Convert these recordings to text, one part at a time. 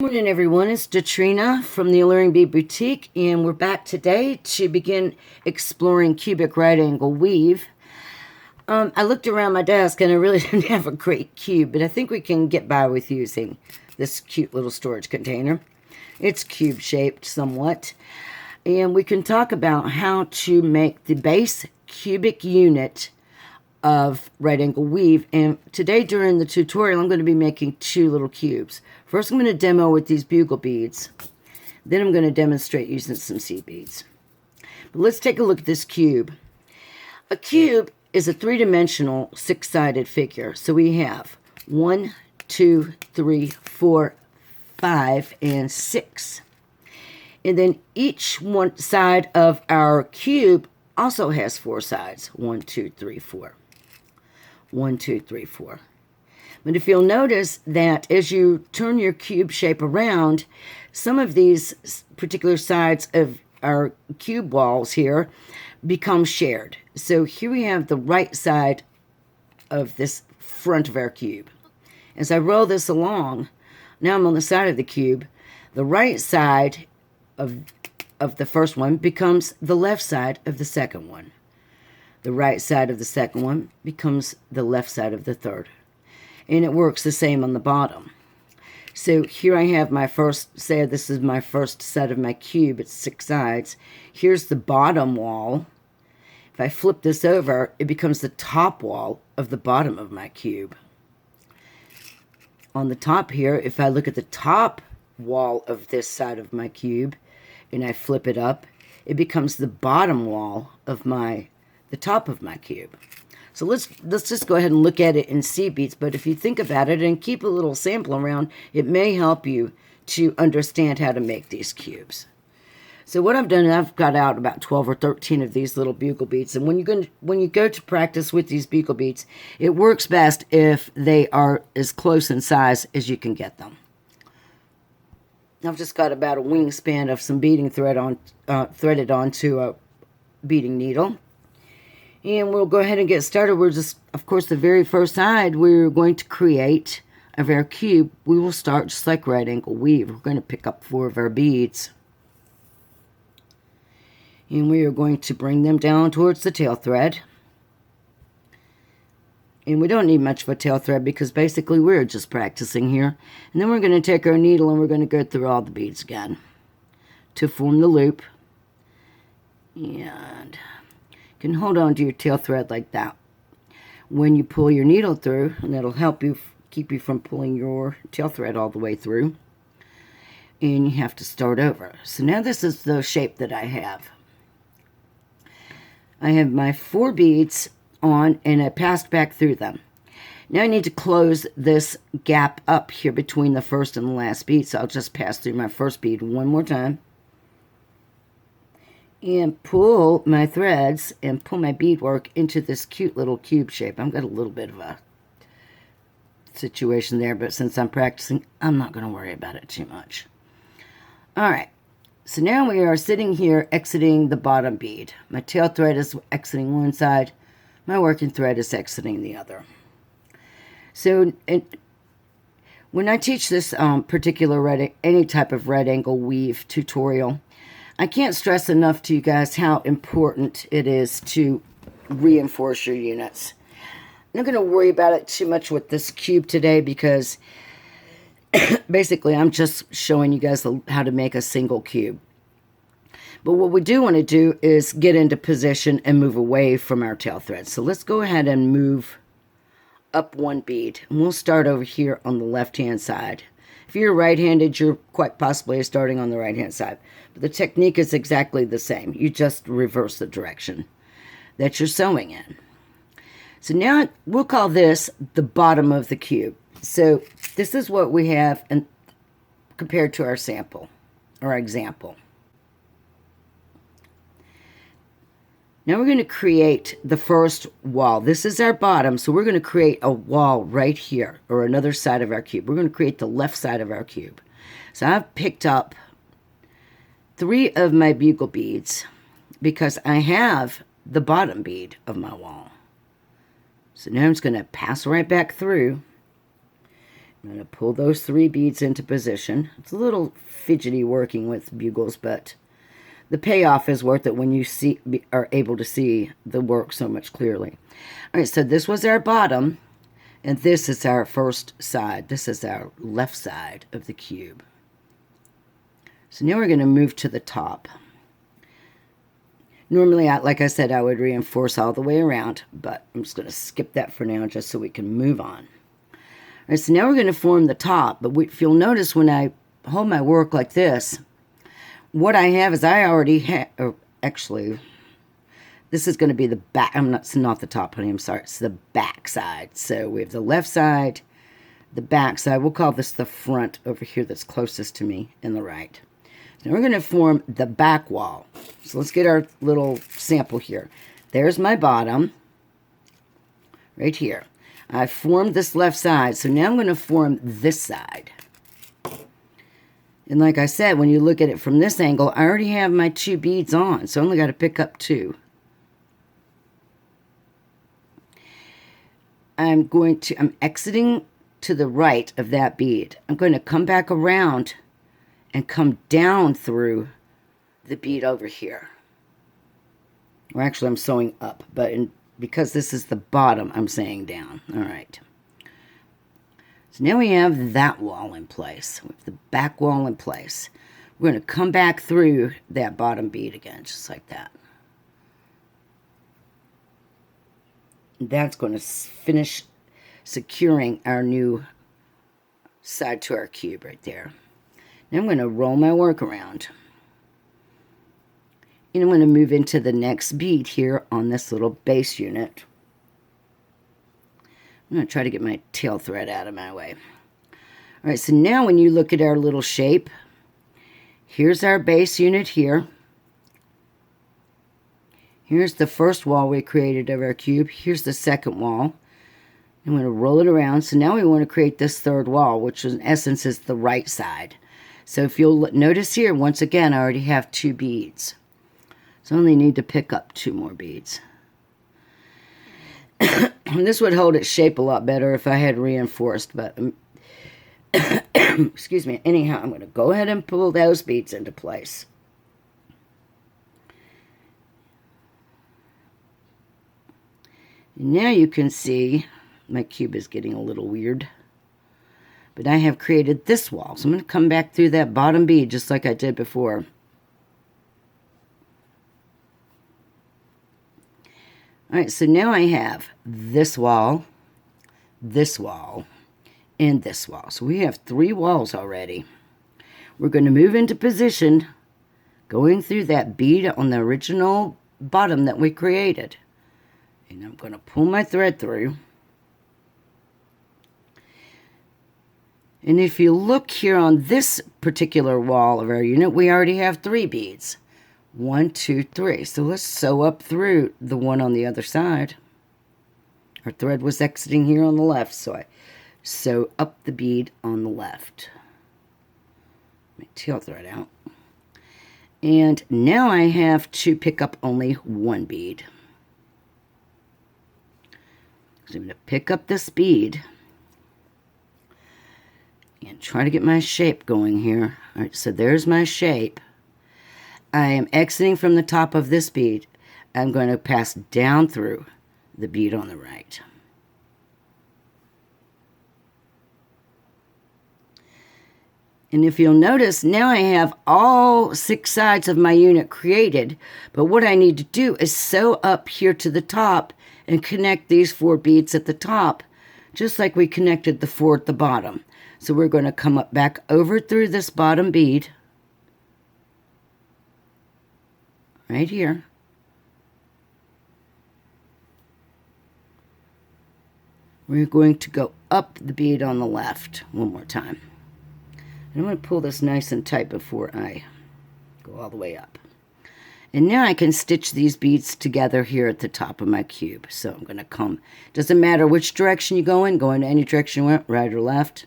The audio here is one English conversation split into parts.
Good morning, everyone. It's Datrina from the Alluring Bead Boutique, and we're back today to begin exploring cubic right angle weave. I looked around my desk and I really didn't have a great cube, but I think we can get by with using this cute little storage container. It's cube shaped somewhat, and we can talk about how to make the base cubic unit of right angle weave. And today during the tutorial I'm going to be making two little cubes. First I'm going to demo with these bugle beads, then I'm going to demonstrate using some seed beads. But let's take a look at this cube. A cube is a three-dimensional six-sided figure. So we have 1, 2, 3, 4, 5, and 6. And then each one side of our cube also has 4 sides. 1, 2, 3, 4. 1, 2, 3, 4. But if you'll notice that as you turn your cube shape around, some of these particular sides of our cube walls here become shared. So here we have the right side of this front of our cube. As I roll this along, now I'm on the side of the cube. The right side of the first one becomes the left side of the second one. The right side of the second one becomes the left side of the third. And it works the same on the bottom. So here I have my first, say this is my first set of my cube. It's 6 sides. Here's the bottom wall. If I flip this over, it becomes the top wall of the bottom of my cube. On the top here, if I look at the top wall of this side of my cube, and I flip it up, it becomes the bottom wall of the top of my cube. So let's just go ahead and look at it in seed beads. But if you think about it and keep a little sample around, it may help you to understand how to make these cubes. So what I've done, I've got out about 12 or 13 of these little bugle beads. And when you go to practice with these bugle beads, it works best if they are as close in size as you can get them. I've just got about a wingspan of some beading thread threaded onto a beading needle. And we'll go ahead and get started. We're just, of course, the very first side we're going to create of our cube. We will start just like right angle weave. We're going to pick up 4 of our beads. And we are going to bring them down towards the tail thread. And we don't need much of a tail thread because basically we're just practicing here. And then we're going to take our needle and we're going to go through all the beads again to form the loop. And you can hold on to your tail thread like that when you pull your needle through, and that'll help you keep you from pulling your tail thread all the way through. And you have to start over. So now this is the shape that I have. I have my 4 beads on and I passed back through them. Now I need to close this gap up here between the first and the last bead. So I'll just pass through my first bead one more time. And pull my threads and pull my beadwork into this cute little cube shape. I've got a little bit of a situation there, but since I'm practicing, I'm not going to worry about it too much. All right, so now we are sitting here exiting the bottom bead. My tail thread is exiting one side. My working thread is exiting the other. So when I teach this particular any type of right angle weave tutorial, I can't stress enough to you guys how important it is to reinforce your units. I'm not going to worry about it too much with this cube today because basically I'm just showing you guys how to make a single cube. But what we do want to do is get into position and move away from our tail thread. So let's go ahead and move up 1 bead. And we'll start over here on the left-hand side. If you're right-handed, you're quite possibly starting on the right-hand side. But the technique is exactly the same. You just reverse the direction that you're sewing in. So now we'll call this the bottom of the cube. So this is what we have compared to our sample, or example. Now we're going to create the first wall. This is our bottom, so we're going to create a wall right here, or another side of our cube. We're going to create the left side of our cube. So I've picked up 3 of my bugle beads because I have the bottom bead of my wall. So now I'm just going to pass right back through I'm going to pull those 3 beads into position. It's a little fidgety working with bugles, but the payoff is worth it when you are able to see the work so much clearly. All right, so this was our bottom, and this is our first side. This is our left side of the cube. So now we're going to move to the top. Normally, like I said, I would reinforce all the way around, but I'm just going to skip that for now just so we can move on. All right, so now we're going to form the top, but if you'll notice when I hold my work like this, what I have is I already have, actually, this is going to be the back. It's not the top, honey. I'm sorry. It's the back side. So we have the left side, the back side. We'll call this the front over here that's closest to me, and the right. Now we're going to form the back wall. So let's get our little sample here. There's my bottom, right here. I formed this left side, so now I'm going to form this side. And like I said, when you look at it from this angle, I already have my 2 beads on, so I only got to pick up 2. I'm exiting to the right of that bead. I'm going to come back around and come down through the bead over here. Or actually, I'm sewing up, but because this is the bottom, I'm saying down. All right. So now we have that wall in place. We have the back wall in place. We're going to come back through that bottom bead again, just like that. That's going to finish securing our new side to our cube right there. Now I'm going to roll my work around. And I'm going to move into the next bead here on this little base unit. I'm going to try to get my tail thread out of my way. All right, so now when you look at our little shape, here's our base unit here. Here's the first wall we created of our cube. Here's the second wall. I'm going to roll it around. So now we want to create this third wall, which in essence is the right side. So if you'll notice here, once again, I already have 2 beads. So I only need to pick up 2 more beads. This would hold its shape a lot better if I had reinforced, but excuse me. Anyhow, I'm going to go ahead and pull those beads into place. Now you can see my cube is getting a little weird, but I have created this wall. So I'm going to come back through that bottom bead just like I did before. All right, so now I have this wall, and this wall. So we have 3 walls already. We're going to move into position, going through that bead on the original bottom that we created. And I'm going to pull my thread through. And if you look here on this particular wall of our unit, we already have 3 beads. 1, 2, 3. So let's sew up through the one on the other side. Our thread was exiting here on the left, so I sew up the bead on the left. Let me tail thread out. And now I have to pick up only 1 bead. So I'm going to pick up this bead and try to get my shape going here. All right, so there's my shape. I am exiting from the top of this bead. I'm going to pass down through the bead on the right. And if you'll notice, now I have all 6 sides of my unit created, but what I need to do is sew up here to the top and connect these 4 beads at the top, just like we connected the 4 at the bottom. So we're going to come up back over through this bottom bead, right here. We're going to go up the bead on the left one more time. I'm going to pull this nice and tight before I go all the way up. And now I can stitch these beads together here at the top of my cube. So I'm going to come, doesn't matter which direction you go in any direction you went, right or left.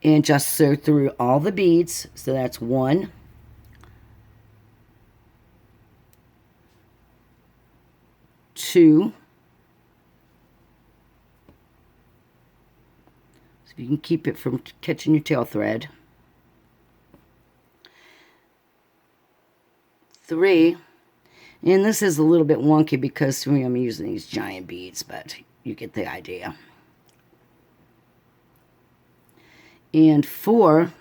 And just sew through all the beads. So that's 1, 2, You can keep it from catching your tail thread. 3, and this is a little bit wonky because I'm using these giant beads, but you get the idea. And 4,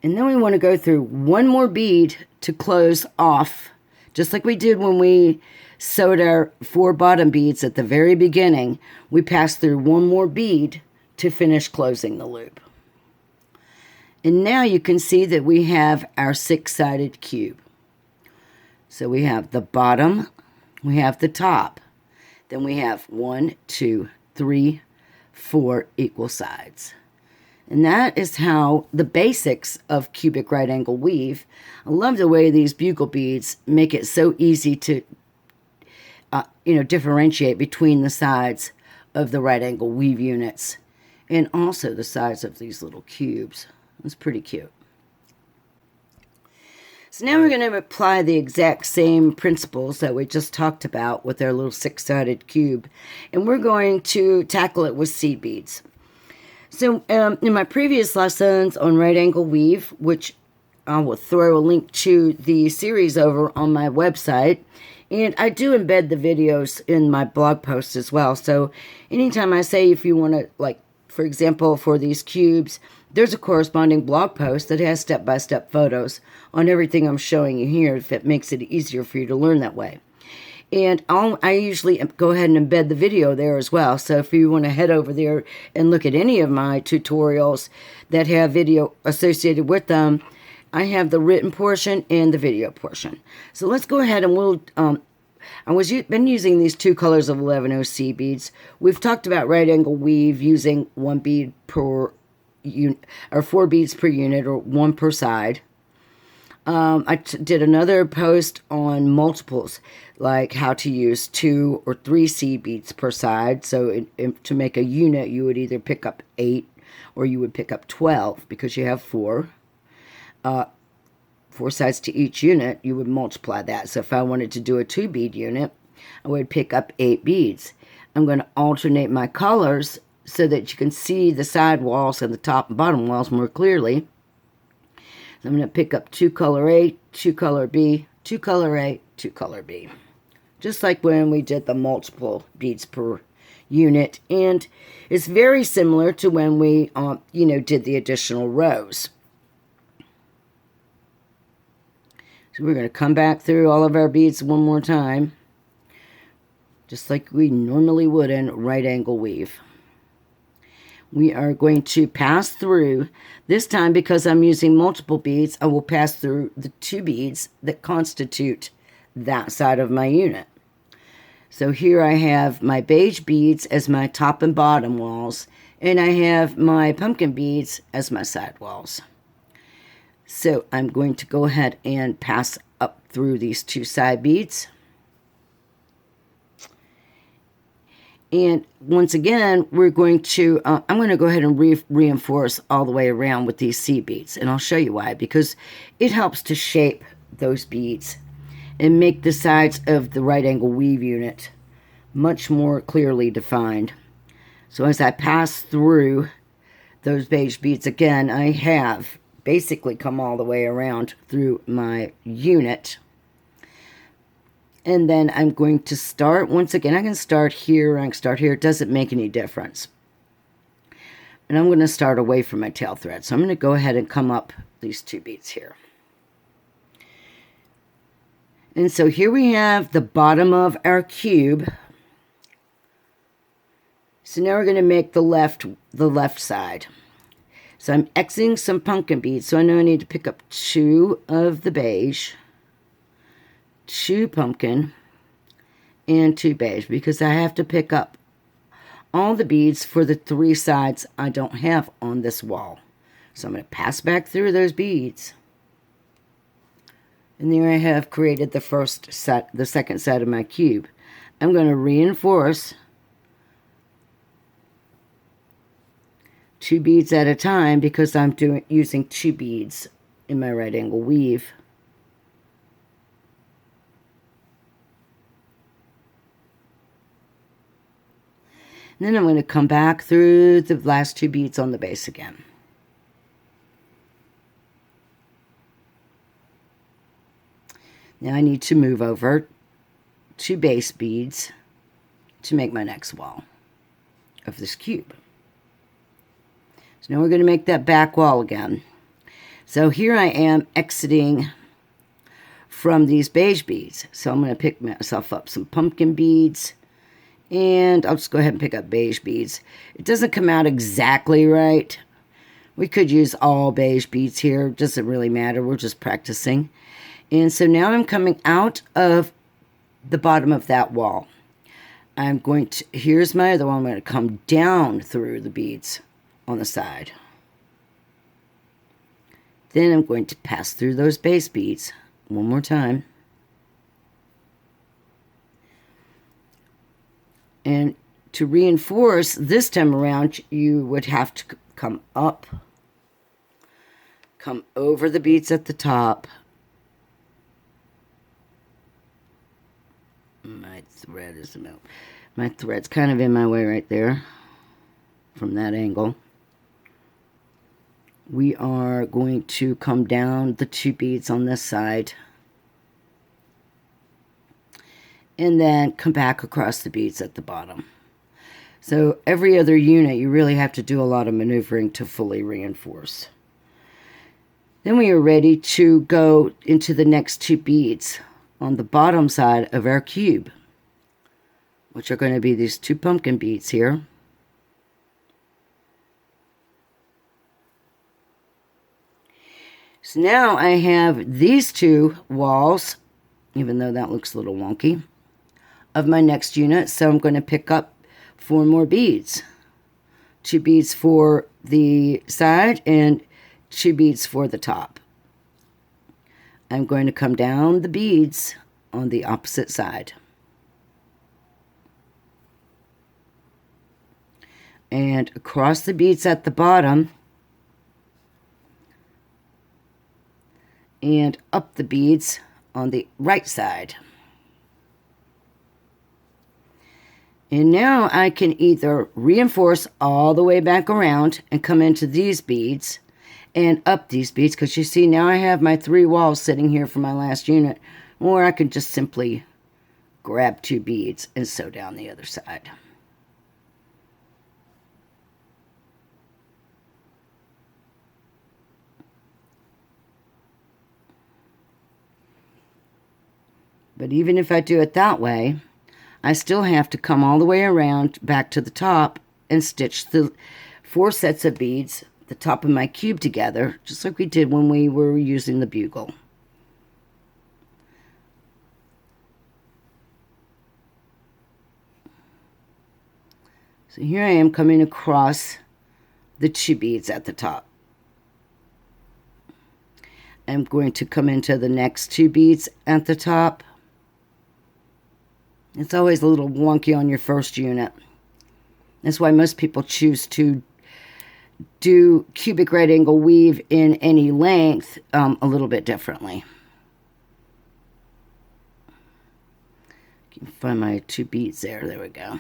and then we want to go through one more bead to close off, just like we did when we sewed our 4 bottom beads at the very beginning. We passed through one more bead to finish closing the loop. And now you can see that we have our 6-sided cube. So we have the bottom, we have the top, then we have 1, 2, 3, 4 equal sides. And that is how the basics of cubic right angle weave. I love the way these bugle beads make it so easy to differentiate between the sides of the right angle weave units and also the sides of these little cubes. It's pretty cute. So now we're going to apply the exact same principles that we just talked about with our little 6-sided cube, and we're going to tackle it with seed beads. So in my previous lessons on right angle weave, which I will throw a link to the series over on my website, and I do embed the videos in my blog posts as well. So anytime I say, if you want to, like, for example, for these cubes, there's a corresponding blog post that has step-by-step photos on everything I'm showing you here, if it makes it easier for you to learn that way. And I usually go ahead and embed the video there as well. So if you want to head over there and look at any of my tutorials that have video associated with them, I have the written portion and the video portion. So let's go ahead and we'll... been using these 2 colors of 11 OC beads. We've talked about right angle weave using 1 bead per unit, or 4 beads per unit, or 1 per side. I did another post on multiples, like how to use 2 or 3 seed beads per side. So to make a unit, you would either pick up 8 or you would pick up 12 because you have 4. 4 sides to each unit, you would multiply that. So if I wanted to do a 2 bead unit, I would pick up 8 beads. I'm going to alternate my colors so that you can see the side walls and the top and bottom walls more clearly. So I'm going to pick up 2 color A, 2 color B, 2 color A, 2 color B. Just like when we did the multiple beads per unit. And it's very similar to when we, did the additional rows. So we're going to come back through all of our beads one more time, just like we normally would in right angle weave. We are going to pass through, this time because I'm using multiple beads, I will pass through the 2 beads that constitute that side of my unit. So here I have my beige beads as my top and bottom walls, and I have my pumpkin beads as my side walls. So I'm going to go ahead and pass up through these 2 side beads. And once again, we're going to, I'm going to go ahead and reinforce all the way around with these seed beads. And I'll show you why, because it helps to shape those beads and make the sides of the right angle weave unit much more clearly defined. So as I pass through those beige beads again, I have basically come all the way around through my unit. And then I'm going to start, once again, I can start here, I can start here, it doesn't make any difference. And I'm going to start away from my tail thread. So I'm going to go ahead and come up these 2 beads here. And so here we have the bottom of our cube. So now we're going to make the left side. So I'm Xing some pumpkin beads. So I know I need to pick up 2 of the beige, 2 pumpkin, and 2 beige, because I have to pick up all the beads for the 3 sides I don't have on this wall. So I'm going to pass back through those beads. And there I have created the first set, the second set of my cube. I'm going to reinforce 2 beads at a time because I'm using 2 beads in my right angle weave. And then I'm going to come back through the last 2 beads on the base again. Now I need to move over 2 base beads to make my next wall of this cube. So now we're going to make that back wall again. So here I am exiting from these beige beads. So I'm going to pick myself up some pumpkin beads, and I'll just go ahead and pick up beige beads. It doesn't come out exactly right. We could use all beige beads here. It doesn't really matter. We're just practicing. And so now I'm coming out of the bottom of that wall. I'm going to, here's my other one. I'm going to come down through the beads on the side. Then I'm going to pass through those base beads one more time. And to reinforce this time around, you would have to come up, come over the beads at the top. My thread is about, my thread's kind of in my way right there from that angle. We are going to come down the 2 beads on this side and then come back across the beads at the bottom. So every other unit, you really have to do a lot of maneuvering to fully reinforce. Then we are ready to go into the next 2 beads on the bottom side of our cube, which are going to be these 2 pumpkin beads here. So now I have these 2 walls, even though that looks a little wonky, of my next unit. So I'm going to pick up 4 more beads. 2 beads for the side and 2 beads for the top. I'm going to come down the beads on the opposite side. And across the beads at the bottom. And up the beads on the right side. And now I can either reinforce all the way back around and come into these beads and up these beads, because you see now I have my 3 walls sitting here for my last unit, or I can just simply grab 2 beads and sew down the other side. But even if I do it that way, I still have to come all the way around back to the top and stitch the 4 sets of beads, the top of my cube together, just like we did when we were using the bugle. So here I am coming across the 2 beads at the top. I'm going to come into the next 2 beads at the top. It's always a little wonky on your first unit. That's why most people choose to do cubic right angle weave in any length a little bit differently. You can find my 2 beads there. There we go.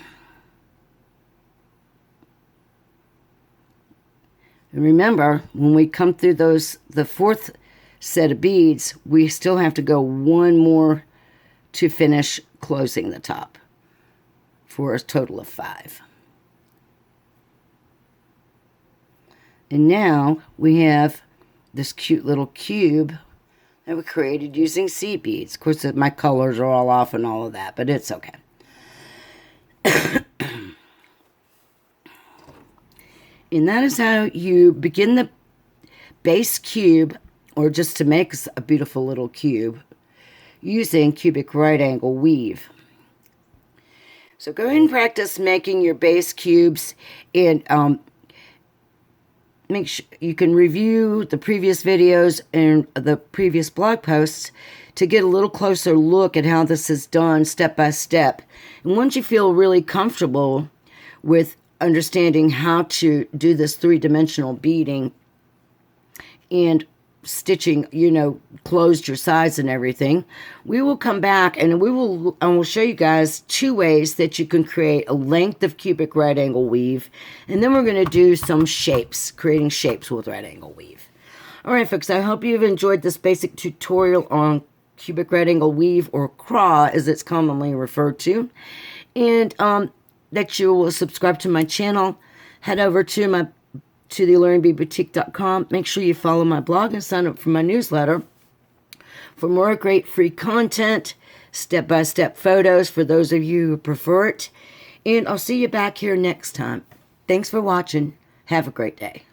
And remember, when we come through those, the 4th set of beads, we still have to go 1 more to finish closing the top for a total of 5. And now we have this cute little cube that we created using seed beads. Of course, my colors are all off and all of that, but it's okay. And that is how you begin the base cube, or just to make a beautiful little cube, using cubic right angle weave. So go ahead and practice making your base cubes, and make sure you can review the previous videos and the previous blog posts to get a little closer look at how this is done step by step. And once you feel really comfortable with understanding how to do this 3-dimensional beading and stitching, you know, closed your sides and everything, we will come back and I will show you guys 2 ways that you can create a length of cubic right angle weave. And then we're going to do some shapes, creating shapes with right angle weave. All right, folks, I hope you've enjoyed this basic tutorial on cubic right angle weave, or CRAW as it's commonly referred to. And that you will subscribe to my channel. Head over to the AlluringBeadBoutique.com. Make sure you follow my blog and sign up for my newsletter for more great free content, step-by-step photos for those of you who prefer it. And I'll see you back here next time. Thanks for watching. Have a great day.